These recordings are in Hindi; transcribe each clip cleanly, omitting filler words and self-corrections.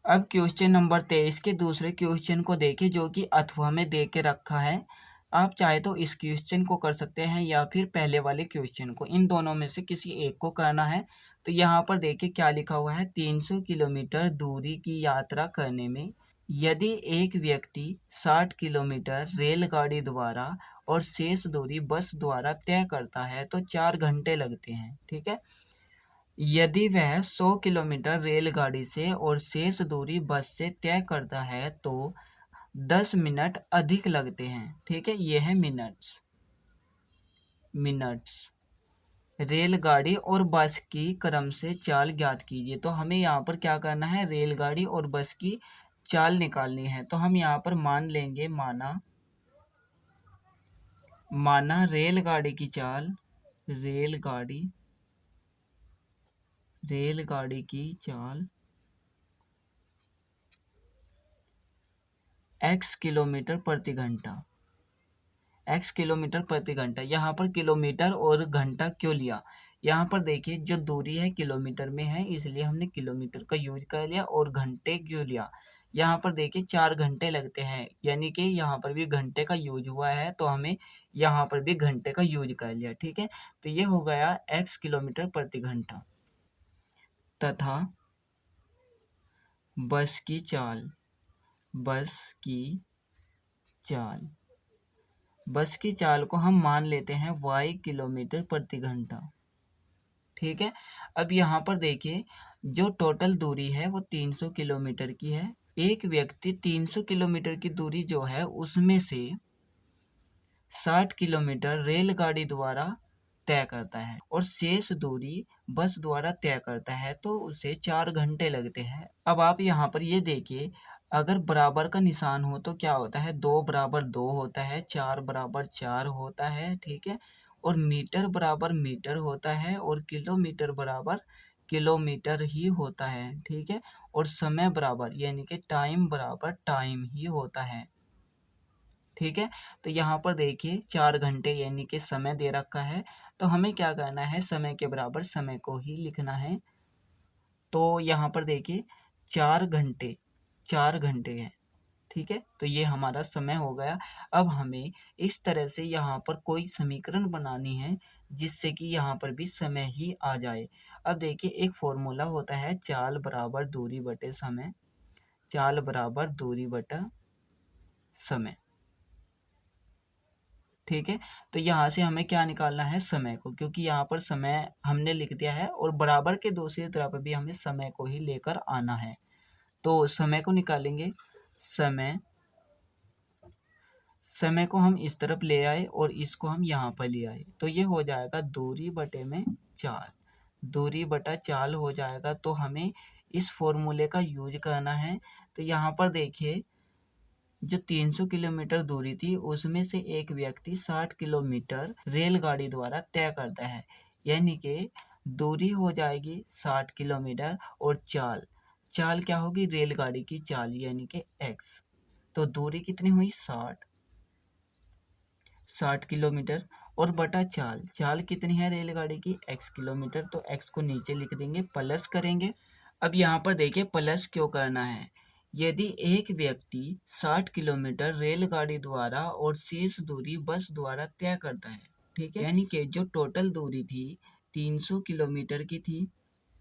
अब क्वेश्चन नंबर 23 के दूसरे क्वेश्चन को देखिए जो कि अथवा में दे के रखा है। आप चाहे तो इस क्वेश्चन को कर सकते हैं या फिर पहले वाले क्वेश्चन को, इन दोनों में से किसी एक को करना है। तो यहाँ पर देखिए क्या लिखा हुआ है, 300 किलोमीटर दूरी की यात्रा करने में यदि एक व्यक्ति 60 किलोमीटर रेलगाड़ी द्वारा और शेष दूरी बस द्वारा तय करता है तो 4 घंटे लगते हैं। ठीक है, यदि वह 100 किलोमीटर रेलगाड़ी से और शेष दूरी बस से तय करता है तो 10 मिनट अधिक लगते हैं। ठीक है, ये है मिनट्स। रेलगाड़ी और बस की क्रम से चाल ज्ञात कीजिए। तो हमें यहाँ पर क्या करना है, रेलगाड़ी और बस की चाल निकालनी है। तो हम यहाँ पर मान लेंगे, माना रेलगाड़ी की चाल, रेलगाड़ी की चाल x किलोमीटर प्रति घंटा, x किलोमीटर प्रति घंटा। यहाँ पर किलोमीटर और घंटा क्यों लिया, यहाँ पर देखिए जो दूरी है किलोमीटर में है इसलिए हमने किलोमीटर का यूज कर लिया, और घंटे क्यों लिया, यहाँ पर देखिए 4 घंटे लगते हैं, यानी कि यहाँ पर भी घंटे का यूज हुआ है तो हमें यहाँ पर भी घंटे का यूज कर लिया। ठीक है, तो ये हो गया x किलोमीटर प्रति घंटा। तथा बस की चाल, बस की चाल को हम मान लेते हैं y किलोमीटर प्रति घंटा। ठीक है, अब यहाँ पर देखिए जो टोटल दूरी है वो 300 किलोमीटर की है। एक व्यक्ति 300 किलोमीटर की दूरी जो है उसमें से 60 किलोमीटर रेलगाड़ी द्वारा तय करता है और शेष दूरी बस द्वारा तय करता है, तो उसे 4 घंटे लगते हैं। अब आप यहाँ पर ये देखिए, अगर बराबर का निशान हो तो क्या होता है, 2 बराबर 2 होता है, 4 बराबर 4 होता है। ठीक है, और मीटर बराबर मीटर होता है और किलोमीटर बराबर किलोमीटर ही होता है। ठीक है, और समय बराबर यानी कि टाइम बराबर टाइम ही होता है। ठीक है, तो यहाँ पर देखिए 4 घंटे यानी कि समय दे रखा है, तो हमें क्या करना है, समय के बराबर समय को ही लिखना है। तो यहाँ पर देखिए 4 घंटे है। ठीक है, तो ये हमारा समय हो गया। अब हमें इस तरह से यहाँ पर कोई समीकरण बनानी है जिससे कि यहाँ पर भी समय ही आ जाए। अब देखिए एक फॉर्मूला होता है, चाल बराबर दूरी बटे समय, चाल बराबर दूरी बटा समय। ठीक है, तो यहाँ से हमें क्या निकालना है, समय को, क्योंकि यहाँ पर समय हमने लिख दिया है और बराबर के दूसरी तरफ भी हमें समय को ही लेकर आना है। तो समय को निकालेंगे, समय को हम इस तरफ ले आए और इसको हम यहाँ पर ले आए, तो ये हो जाएगा दूरी बटे में चाल, दूरी बटा चाल हो जाएगा। तो हमें इस फॉर्मूले का यूज करना है। तो यहाँ पर देखिए जो 300 किलोमीटर दूरी थी उसमें से एक व्यक्ति 60 किलोमीटर रेलगाड़ी द्वारा तय करता है, यानी कि दूरी हो जाएगी 60 किलोमीटर और चाल क्या होगी, रेलगाड़ी की चाल यानी कि x। तो दूरी कितनी हुई, 60 किलोमीटर, और बटा चाल कितनी है रेलगाड़ी की, x किलोमीटर। तो x को नीचे लिख देंगे, प्लस करेंगे। अब यहाँ पर देखिए प्लस क्यों करना है, यदि एक व्यक्ति 60 किलोमीटर रेलगाड़ी द्वारा और शेष दूरी बस द्वारा तय करता है, ठीक है, यानी कि जो टोटल दूरी थी 300 किलोमीटर की थी।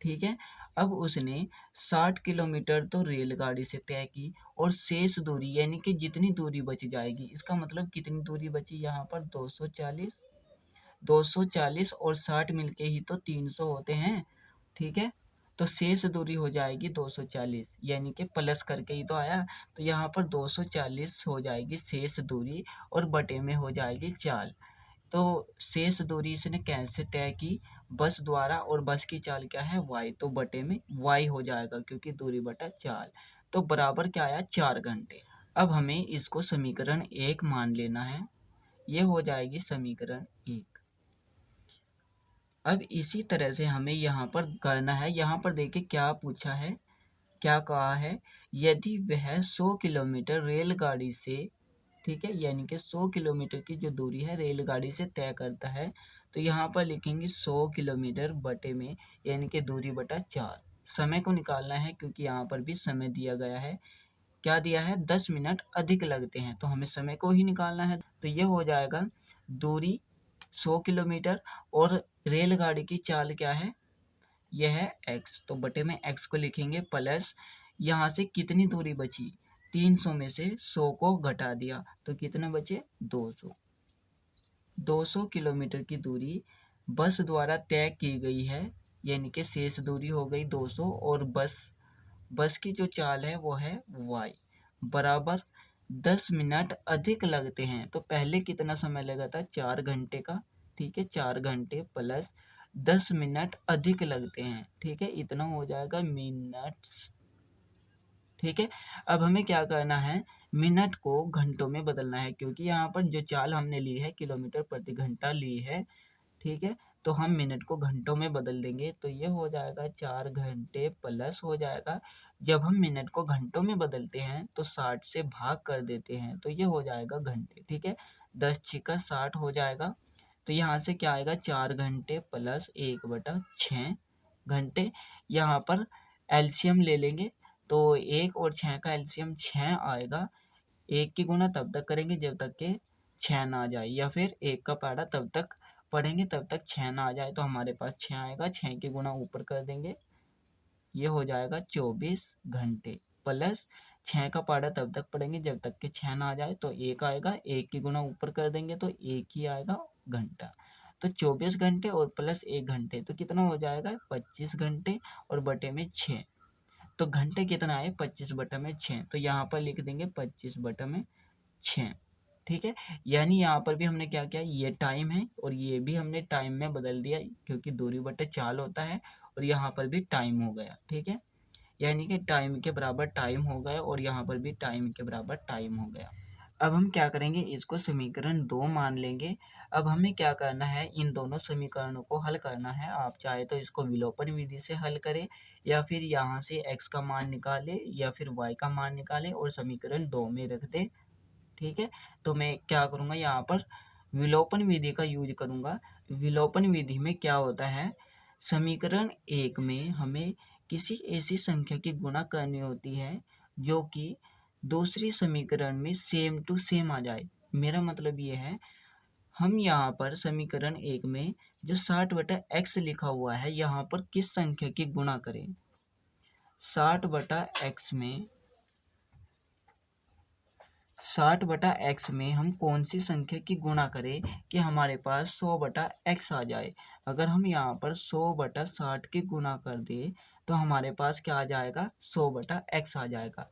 ठीक है, अब उसने 60 किलोमीटर तो रेलगाड़ी से तय की और शेष दूरी यानी कि जितनी दूरी बच जाएगी, इसका मतलब कितनी दूरी बची यहाँ पर, 240 और 60 मिलके ही तो 300 होते हैं। ठीक है, तो शेष दूरी हो जाएगी 240, यानी कि प्लस करके ही तो आया, तो यहाँ पर 240 हो जाएगी शेष दूरी और बटे में हो जाएगी चाल। तो शेष दूरी इसने कैसे तय की, बस द्वारा, और बस की चाल क्या है, y, तो बटे में y हो जाएगा क्योंकि दूरी बटा चाल। तो बराबर क्या आया, 4 घंटे। अब हमें इसको समीकरण 1 मान लेना है, ये हो जाएगी समीकरण 1। अब इसी तरह से हमें यहाँ पर करना है। यहाँ पर देखिए क्या पूछा है, क्या कहा है, यदि वह 100 किलोमीटर रेलगाड़ी से, ठीक है, यानी कि 100 किलोमीटर की जो दूरी है रेलगाड़ी से तय करता है, तो यहाँ पर लिखेंगे 100 किलोमीटर बटे में यानी कि दूरी बटा चाल। समय को निकालना है, क्योंकि यहाँ पर भी समय दिया गया है। क्या दिया है? 10 मिनट अधिक लगते हैं, तो हमें समय को ही निकालना है। तो ये हो जाएगा दूरी 100 किलोमीटर और रेलगाड़ी की चाल क्या है? यह है x। तो बटे में x को लिखेंगे प्लस यहाँ से कितनी दूरी बची? 300 में से 100 को घटा दिया तो कितने बचे? 200। 200 किलोमीटर की दूरी बस द्वारा तय की गई है, यानी कि शेष दूरी हो गई 200 और बस की जो चाल है वो है y बराबर 10 मिनट अधिक लगते हैं। तो पहले कितना समय लगा था? 4 घंटे का। ठीक है, 4 घंटे प्लस 10 मिनट अधिक लगते हैं। ठीक है, इतना हो जाएगा मिनट्स। ठीक है, अब हमें क्या करना है? मिनट को घंटों में बदलना है, क्योंकि यहाँ पर जो चाल हमने ली है किलोमीटर प्रति घंटा ली है। ठीक है, तो हम मिनट को घंटों में बदल देंगे, तो ये हो जाएगा 4 घंटे प्लस हो जाएगा। जब हम मिनट को घंटों में बदलते हैं तो 60 से भाग कर देते हैं, तो ये हो जाएगा घंटे। ठीक है, 10 छिका 60 हो जाएगा। तो यहाँ से क्या आएगा? 4 घंटे प्लस 1/6 घंटे। यहाँ पर एलसीएम ले लेंगे, तो 1 और 6 का एलसीएम 6 आएगा। 1 की गुणा तब तक करेंगे जब तक के 6 ना आ जाए, या फिर 1 का पहाड़ा तब तक पढ़ेंगे तब तक 6 ना आ जाए। तो हमारे पास 6 आएगा, 6 की गुणा ऊपर कर देंगे, ये हो जाएगा 24 घंटे प्लस 6 का पहाड़ा तब तक पढ़ेंगे जब तक कि 6 ना आ जाए। तो 1 आएगा, 1 की गुणा ऊपर कर देंगे तो 1 ही आएगा घंटा। तो 24 घंटे और प्लस 1 घंटे तो कितना हो जाएगा? 25 घंटे और बटे में 6। तो घंटे कितना है? 25/6। तो यहाँ पर लिख देंगे 25/6। ठीक है, यानी यहाँ पर भी हमने क्या किया? ये टाइम है और ये भी हमने टाइम में बदल दिया, क्योंकि दूरी बटे चाल होता है, और यहाँ पर भी टाइम हो गया। ठीक है, यानी कि टाइम के बराबर टाइम हो गया और यहाँ पर भी टाइम के बराबर टाइम हो गया। अब हम क्या करेंगे? इसको समीकरण 2 मान लेंगे। अब हमें क्या करना है? इन दोनों समीकरणों को हल करना है। आप चाहे तो इसको विलोपन विधि से हल करें, या फिर यहाँ से x का मान निकाले या फिर y का मान निकाले और समीकरण 2 में रख दे। ठीक है, तो मैं क्या करूँगा? यहाँ पर विलोपन विधि का यूज करूँगा। विलोपन विधि में क्या होता है? समीकरण 1 में हमें किसी ऐसी संख्या की गुणा करनी होती है जो कि दूसरी समीकरण में सेम टू सेम आ जाए। मेरा मतलब ये है, हम यहाँ पर समीकरण 1 में जो 60/x लिखा हुआ है, यहाँ पर किस संख्या की गुणा करें? 60/x में 60/x में हम कौन सी संख्या की गुणा करें कि हमारे पास 100/x आ जाए? अगर हम यहाँ पर 100/60 की गुणा कर दें तो हमारे पास क्या आ जाएगा? 100/x आ जाएगा।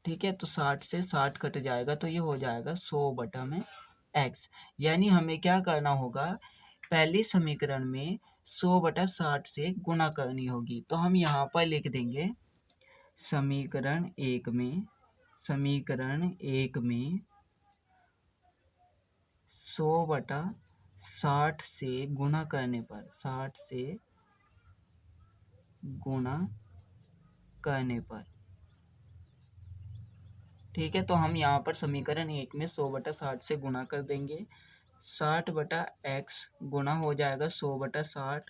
ठीक है, तो 60 से 60 कट जाएगा तो ये हो जाएगा 100/x। यानी हमें क्या करना होगा? पहले समीकरण में 100/60 से गुणा करनी होगी। तो हम यहाँ पर लिख देंगे समीकरण 1 में 100/60 से गुणा करने पर 60 से गुणा करने पर। ठीक है, तो हम यहाँ पर समीकरण 1 में 100/60 से गुणा कर देंगे। 60/x गुणा हो जाएगा 100/60,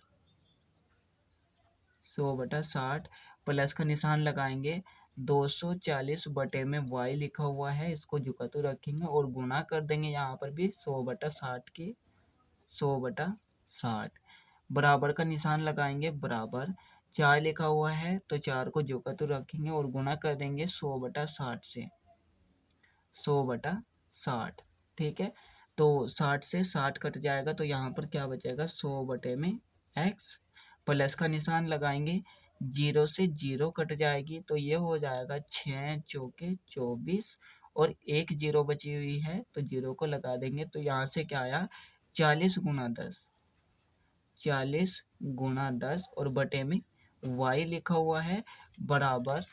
100/60 प्लस का निशान लगाएंगे। 240 बटे में y लिखा हुआ है, इसको झुका तो रखेंगे और गुणा कर देंगे यहाँ पर भी 100/60 की 100/60 बराबर का निशान लगाएंगे। बराबर 4 लिखा हुआ है तो 4 को झुका तो रखेंगे और गुणा कर देंगे 100/60 से 100/60। ठीक है, तो 60 से 60 कट जाएगा तो यहाँ पर क्या बचेगा? 100/x प्लस का निशान लगाएंगे। 0 से 0 कट जाएगी तो ये हो जाएगा 6 चौके 24 और 1 0 बची हुई है तो 0 को लगा देंगे। तो यहाँ से क्या आया? 40 गुणा 10, 40 गुणा 10 और बटे में y लिखा हुआ है बराबर,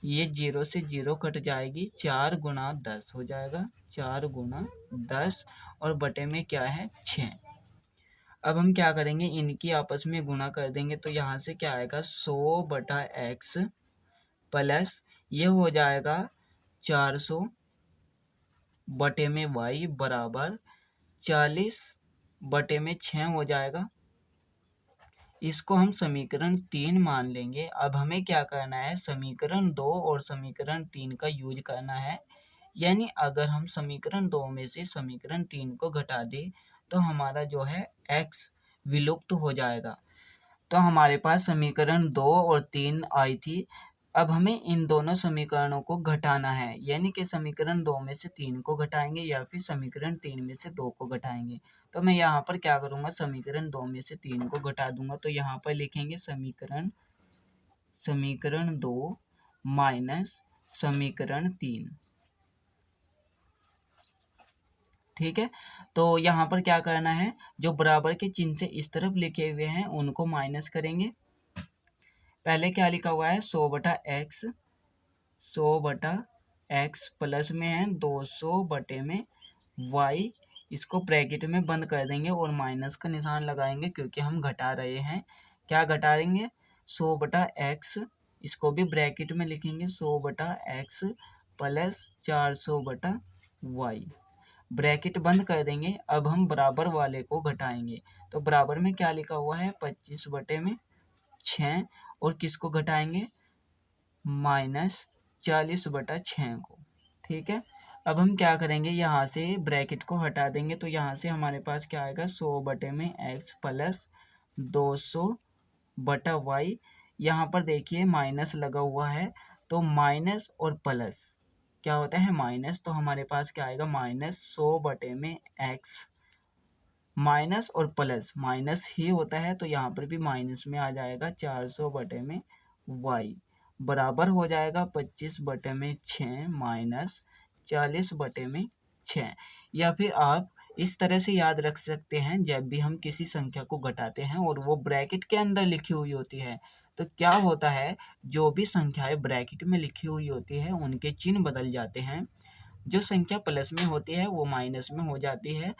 ये 0 से 0 कट जाएगी, 4 गुणा 10 हो जाएगा, 4 गुणा 10 और बटे में क्या है? 6। अब हम क्या करेंगे? इनकी आपस में गुणा कर देंगे तो यहाँ से क्या आएगा? 100/x प्लस ये हो जाएगा 400 बटे में y बराबर 40 बटे में 6 हो जाएगा। इसको हम समीकरण 3 मान लेंगे। अब हमें क्या करना है, समीकरण 2 और समीकरण 3 का यूज करना है। यानी अगर हम समीकरण 2 में से समीकरण 3 को घटा दें तो हमारा जो है x विलुप्त हो जाएगा। तो हमारे पास समीकरण 2 और 3 आई थी। अब हमें इन दोनों समीकरणों को घटाना है, यानी कि समीकरण 2 में से 3 को घटाएंगे या फिर समीकरण 3 में से 2 को घटाएंगे। तो मैं यहाँ पर क्या करूँगा, समीकरण 2 में से 3 को घटा दूंगा। तो यहाँ पर लिखेंगे समीकरण 2 माइनस समीकरण 3। ठीक है, तो यहाँ पर क्या करना है, जो बराबर के चिन्ह से इस तरफ लिखे हुए हैं उनको माइनस करेंगे। पहले क्या लिखा हुआ है, 100/x प्लस में है 200/y। इसको ब्रैकेट में बंद कर देंगे और माइनस का निशान लगाएंगे क्योंकि हम घटा रहे हैं। क्या घटाएंगे, 100/x, इसको भी ब्रैकेट में लिखेंगे 100/x प्लस 400/y। ब्रैकेट बंद कर देंगे। अब हम बराबर वाले को घटाएंगे। तो बराबर में क्या लिखा हुआ है, 25/6, और किसको घटाएंगे, -40/6 को। ठीक है, अब हम क्या करेंगे, यहाँ से ब्रैकेट को हटा देंगे। तो यहाँ से हमारे पास क्या आएगा, 100/x प्लस 200/y। यहाँ पर देखिए माइनस लगा हुआ है, तो माइनस और प्लस क्या होता है, माइनस। तो हमारे पास क्या आएगा, -100/x, माइनस और प्लस माइनस ही होता है तो यहाँ पर भी माइनस में आ जाएगा, 400/y बराबर हो जाएगा 25/6 माइनस 40/6। या फिर आप इस तरह से याद रख सकते हैं, जब भी हम किसी संख्या को घटाते हैं और वो ब्रैकेट के अंदर लिखी हुई होती है तो क्या होता है, जो भी संख्याएं ब्रैकेट में लिखी हुई होती है उनके चिन्ह बदल जाते हैं। जो संख्या प्लस में होती है वो माइनस में हो जाती है,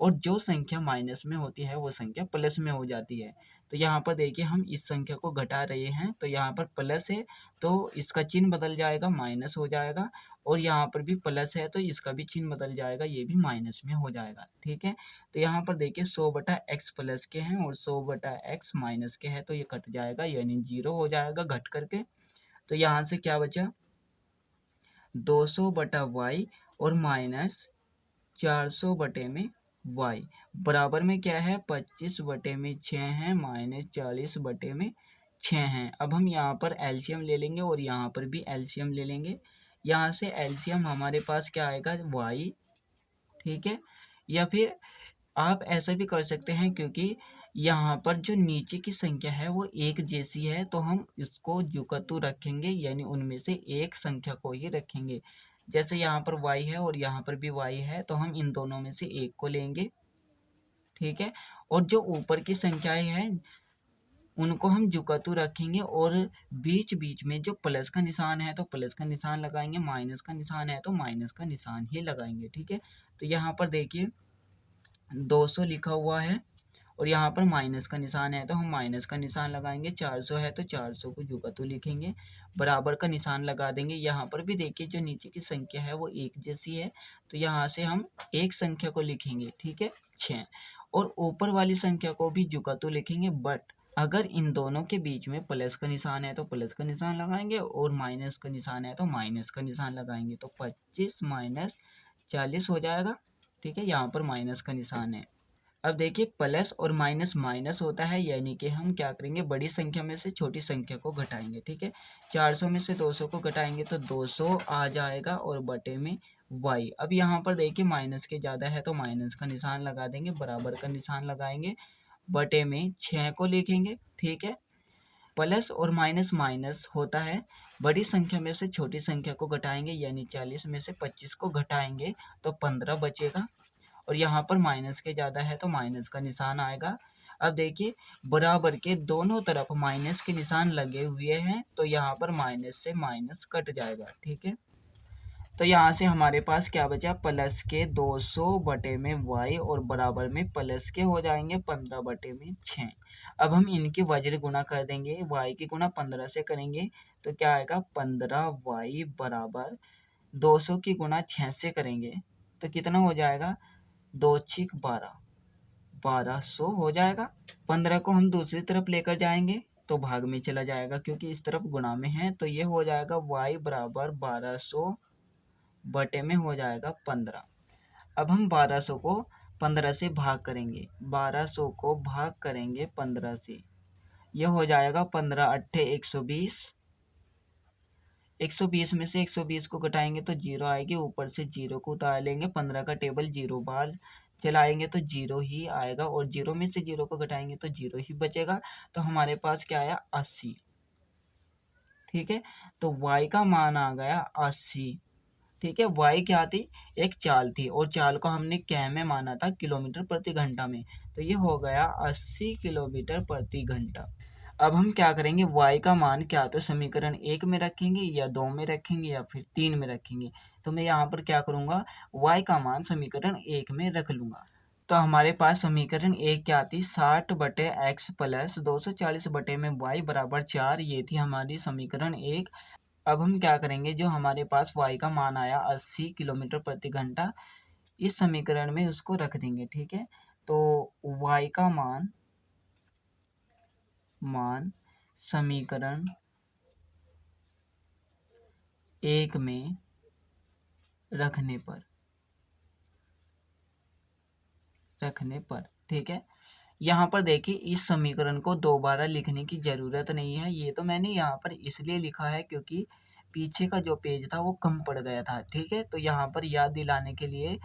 और जो संख्या माइनस में होती है वो संख्या प्लस में हो जाती है। तो यहाँ पर देखिए हम इस संख्या को घटा रहे हैं, तो यहाँ पर प्लस है तो इसका चिन्ह बदल जाएगा, माइनस हो जाएगा। और यहाँ पर भी प्लस है तो इसका भी चिन्ह बदल जाएगा, ये भी माइनस में हो जाएगा। ठीक है, तो यहाँ पर देखिए 100/x प्लस के हैं और 100/x माइनस के हैं, तो ये कट जाएगा यानी 0 हो जाएगा घट करके। तो यहाँ से क्या बचा, 200/y और माइनस 400/y बराबर में क्या है, 25/6 है माइनस 40/6 है। अब हम यहाँ पर एलसीएम ले लेंगे और यहाँ पर भी एलसीएम ले लेंगे। यहाँ से एलसीएम हमारे पास क्या आएगा, y। ठीक है, या फिर आप ऐसा भी कर सकते हैं, क्योंकि यहाँ पर जो नीचे की संख्या है वो एक जैसी है तो हम इसको जुकतु रखेंगे, यानी उनमें से एक संख्या को ही रखेंगे। जैसे यहाँ पर y है और यहाँ पर भी y है तो हम इन दोनों में से एक को लेंगे। ठीक है, और जो ऊपर की संख्याएं हैं उनको हम जुकतु रखेंगे, और बीच बीच में जो प्लस का निशान है तो प्लस का निशान लगाएंगे, माइनस का निशान है तो माइनस का निशान ही लगाएंगे। ठीक है, तो यहाँ पर देखिए 200 लिखा हुआ है और यहाँ पर माइनस का निशान है तो हम माइनस का निशान लगाएंगे, 400 है तो 400 को जुगतु लिखेंगे, बराबर का निशान लगा देंगे। यहाँ पर भी देखिए जो नीचे की संख्या है वो एक जैसी है तो यहाँ से हम एक संख्या को लिखेंगे, ठीक है 6, और ऊपर वाली संख्या को भी जुगतु लिखेंगे। बट अगर इन दोनों के बीच में प्लस का निशान है तो प्लस का निशान लगाएंगे और माइनस का निशान है तो माइनस का निशान लगाएंगे, तो 25 माइनस 40 हो जाएगा। ठीक है, यहाँ पर माइनस का निशान है। अब देखिए प्लस और माइनस माइनस होता है, यानी कि हम क्या करेंगे, बड़ी संख्या में से छोटी संख्या को घटाएंगे। ठीक है, 400 में से 200 को घटाएंगे तो 200 आ जाएगा और बटे में y। अब यहाँ पर देखिए माइनस के ज़्यादा है तो माइनस का निशान लगा देंगे, बराबर का निशान लगाएंगे, बटे में 6 को लिखेंगे। ठीक है, प्लस और माइनस माइनस होता है, बड़ी संख्या में से छोटी संख्या को घटाएंगे, यानी 40 में से 25 को घटाएंगे तो 15 बचेगा, और यहाँ पर माइनस के ज़्यादा है तो माइनस का निशान आएगा। अब देखिए बराबर के दोनों तरफ माइनस के निशान लगे हुए हैं तो यहाँ पर माइनस से माइनस कट जाएगा। ठीक है, तो यहाँ से हमारे पास क्या बचा, प्लस के 200 बटे में y और बराबर में प्लस के हो जाएंगे 15 बटे में 6। अब हम इनकी वज्र गुणा कर देंगे, y की गुणा 15 से करेंगे तो क्या आएगा, 15y बराबर 200 की गुणा 6 से करेंगे तो कितना हो जाएगा, 2 6 12, 1200 हो जाएगा। 15 को हम दूसरी तरफ लेकर जाएंगे तो भाग में चला जाएगा, क्योंकि इस तरफ गुणा में है, तो ये हो जाएगा y बराबर 1200 बटे में हो जाएगा 15। अब हम 1200 को 15 से भाग करेंगे, 1200 को भाग करेंगे 15 से, यह हो जाएगा 15 अट्ठे 120, 120 में से 120 को घटाएंगे तो जीरो आएगी, ऊपर से जीरो को उतार लेंगे, 15 का टेबल जीरो बार चलाएंगे तो जीरो ही आएगा, और जीरो में से जीरो को घटाएंगे तो जीरो ही बचेगा। तो हमारे पास क्या आया 80। ठीक है, तो y का मान आ गया 80। ठीक है, y क्या थी, एक चाल थी, और चाल को हमने क्या में माना था, किलोमीटर प्रति घंटा में, तो ये हो गया 80 किलोमीटर प्रति घंटा। अब हम क्या करेंगे, y का मान क्या, तो समीकरण 1 में रखेंगे या 2 में रखेंगे या फिर 3 में रखेंगे। तो मैं यहाँ पर क्या करूँगा, y का मान समीकरण 1 में रख लूँगा। तो हमारे पास समीकरण 1 क्या थी, 60 बटे x प्लस 240 बटे में y बराबर 4, ये थी हमारी समीकरण 1। अब हम क्या करेंगे, जो हमारे पास y का मान आया 80 किलोमीटर प्रति घंटा, इस समीकरण में उसको रख देंगे। ठीक है, तो y का मान समीकरण 1 में रखने पर ठीक है, यहाँ पर देखिए इस समीकरण को दोबारा लिखने की ज़रूरत नहीं है। ये तो मैंने यहाँ पर इसलिए लिखा है क्योंकि पीछे का जो पेज था वो कम पड़ गया था। ठीक है, तो यहाँ पर याद दिलाने के लिए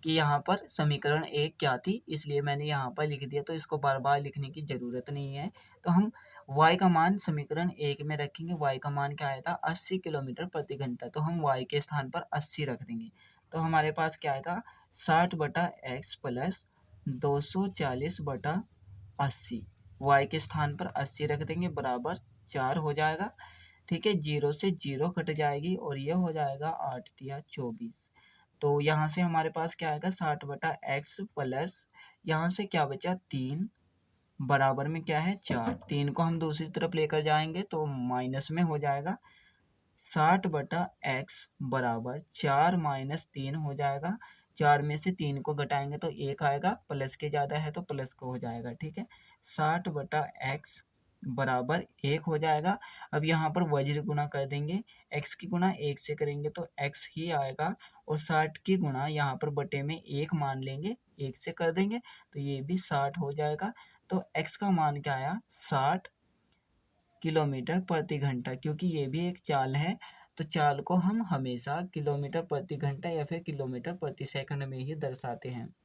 कि यहाँ पर समीकरण 1 क्या थी, इसलिए मैंने यहाँ पर लिख दिया, तो इसको बार बार लिखने की ज़रूरत नहीं है। तो हम y का मान समीकरण 1 में रखेंगे। y का मान क्या आया था, 80 किलोमीटर प्रति घंटा, तो हम y के स्थान पर 80 रख देंगे। तो हमारे पास क्या आएगा, 60 बटा एक्स प्लस 240 बटा 80, y के स्थान पर 80 रख देंगे, बराबर 4 हो जाएगा। ठीक है, जीरो से जीरो कट जाएगी और यह हो जाएगा 8 तिया 24। तो यहाँ से हमारे पास क्या आएगा, 60 बटा एक्स प्लस, यहाँ से क्या बचा 3, बराबर में क्या है 4, 3 को हम दूसरी तरफ लेकर जाएंगे तो माइनस में हो जाएगा, 60 बटा एक्स बराबर 4 माइनस 3 हो जाएगा। 4 में से 3 को घटाएंगे तो 1 आएगा, प्लस के ज़्यादा है तो प्लस को हो जाएगा। ठीक है, 60 बटा एक्स बराबर 1 हो जाएगा। अब यहाँ पर वज्र गुणा कर देंगे, x की गुणा 1 से करेंगे तो x ही आएगा, और 60 की गुणा यहाँ पर बटे में 1 मान लेंगे, 1 से कर देंगे तो ये भी 60 हो जाएगा। तो x का मान क्या आया, 60 किलोमीटर प्रति घंटा, क्योंकि ये भी एक चाल है, तो चाल को हम हमेशा किलोमीटर प्रति घंटा या फिर किलोमीटर प्रति सेकंड में ही दर्शाते हैं।